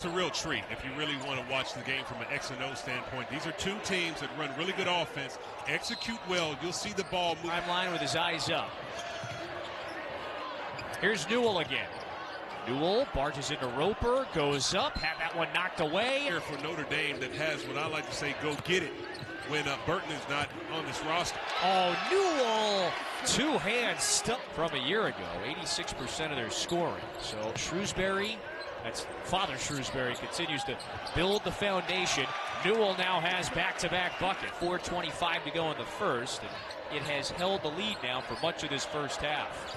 It's a real treat if you really want to watch the game from an X and O standpoint. These are two teams that run really good offense, execute well. You'll see the ball move. Timeline with his eyes up. Here's Newell again. Newell barges into Roper, goes up, had that one knocked away. Here for Notre Dame that has what I like to say, go get it, when Burton is not on this roster. Oh, Newell, two hands stuck from a year ago, 86% of their scoring. So Shrewsbury, that's Father Shrewsbury, continues to build the foundation. Newell now has back-to-back bucket. 4:25 to go in the first, and it has held the lead now for much of this first half.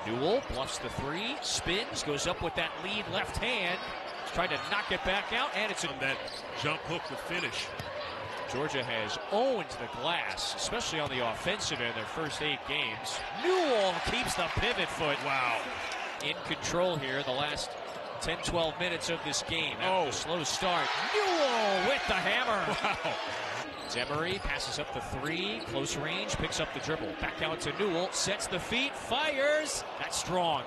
Newell bluffs the three, spins, goes up with that lead left hand, trying to knock it back out, and it's on that jump hook to finish. Georgia has owned the glass, especially on the offensive end, their first 8 games. Newell keeps the pivot foot. Wow. In control here the last 10-12 minutes of this game. Oh, slow start. Newell with the hammer. Wow. Emery passes up the three, close range, picks up the dribble. Back out to Newell, sets the feet, fires. That's strong.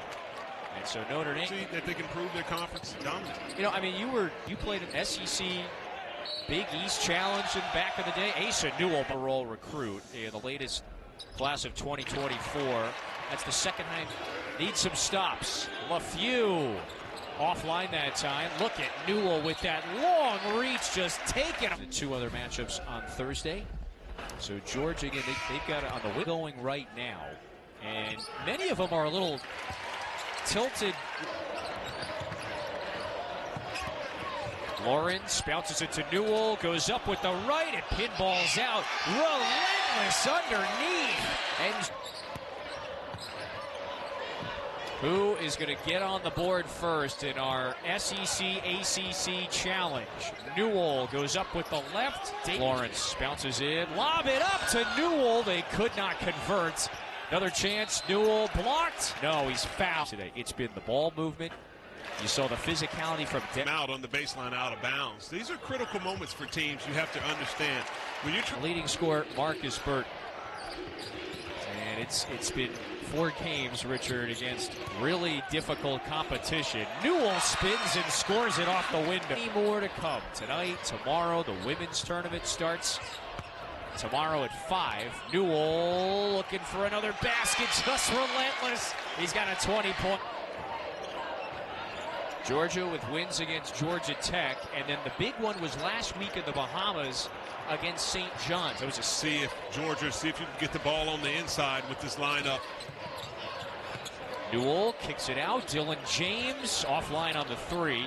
And so Notre Dame. See that they can prove their conference dominant. You know, I mean, you played an SEC Big East Challenge in back of the day. Asa Newell, role recruit in the latest class of 2024. That's the second time. Needs some stops. LaFew offline that time. Look at Newell with that long reach, just taking the 2 other matchups on Thursday. So Georgia, again, they've got it on the wing going right now. And many of them are a little tilted. Lawrence bounces it to Newell, goes up with the right, and pinballs out. Relentless underneath. And who is going to get on the board first in our SEC ACC challenge? Newell goes up with the left. Lawrence bounces in, lob it up to Newell. They could not convert. Another chance. Newell blocked. No, he's fouled today. It's been the ball movement. You saw the physicality from out on the baseline, out of bounds. These are critical moments for teams. You have to understand when you're leading scorer Marcus Burton. And it's been 4 games, Richard, against really difficult competition. Newell spins and scores it off the window. Any more to come tonight, tomorrow. The women's tournament starts tomorrow at 5. Newell looking for another basket, just relentless. He's got a 20-point. Georgia with wins against Georgia Tech, and then the big one was last week in the Bahamas against St. John's. It was see if you can get the ball on the inside with this lineup. Newell kicks it out. Dylan James offline on the 3.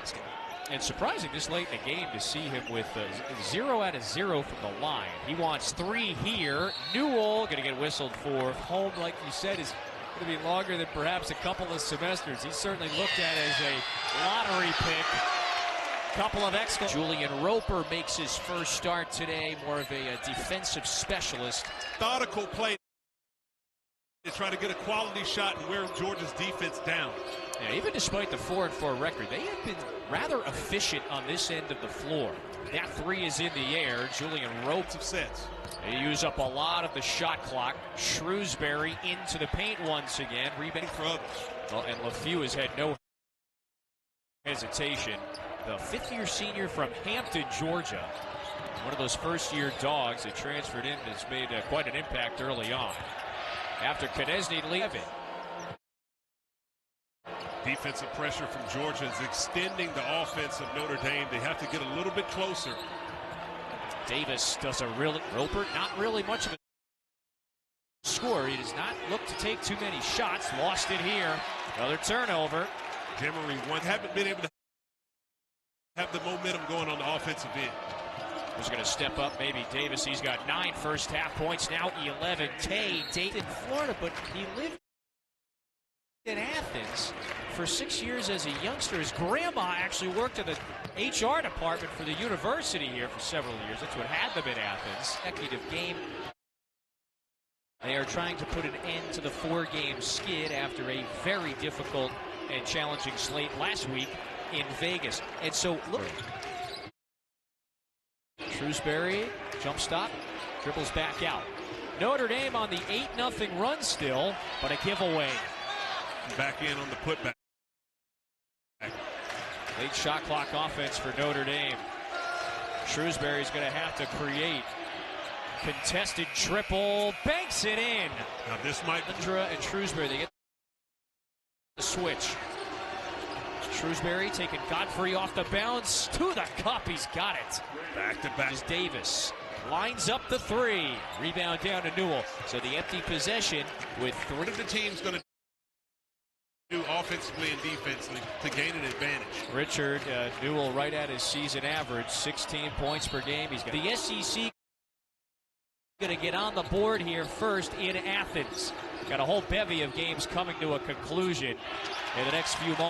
And surprising this late in the game to see him with 0 out of 0 from the line. He wants 3 here. Newell going to get whistled for. Home, like you said, is going to be longer than perhaps a couple of semesters. He's certainly looked at as a lottery pick. Couple of excellent. Julian Roper makes his first start today, more of a defensive specialist. Methodical play to try to get a quality shot and wear Georgia's defense down. Yeah, even despite the 4-4 record, they have been rather efficient on this end of the floor. That 3 is in the air. Julian Roper sets. They use up a lot of the shot clock. Shrewsbury into the paint once again. Rebound for others. Well, and LaFew has had no hesitation. The 5th-year senior from Hampton, Georgia. One of those first-year dogs that transferred in has made quite an impact early on. After Knesny leaving. Defensive pressure from Georgia is extending the offense of Notre Dame. They have to get a little bit closer. Davis does a really, Roper, not really much of a score. He does not look to take too many shots. Lost it here. Another turnover. Emery haven't been able to have the momentum going on the offensive end. Who's going to step up? Maybe Davis. He's got 9 first half points, now 11. Tay, Dayton, in Florida, but he lived in Athens for 6 years as a youngster. His grandma actually worked in the HR department for the university here for several years. That's what had them in Athens. Executive game. They are trying to put an end to the 4-game skid after a very difficult and challenging slate last week in Vegas. And so, look. Shrewsbury, jump stop, dribbles back out. Notre Dame on the 8-0 run still, but a giveaway. Back in on the putback. Late shot clock offense for Notre Dame. Shrewsbury's going to have to create. Contested triple, banks it in. Now this might be Indra and Shrewsbury, they get the switch. Shrewsbury taking Godfrey off the bounce to the cup. He's got it. back to back. Davis lines up the three. Rebound down to Newell. So the empty possession with three. What are the teams going to do offensively and defensively to gain an advantage? Richard Newell right at his season average, 16 points per game. He's got the SEC going to get on the board here first in Athens. Got a whole bevy of games coming to a conclusion in the next few moments.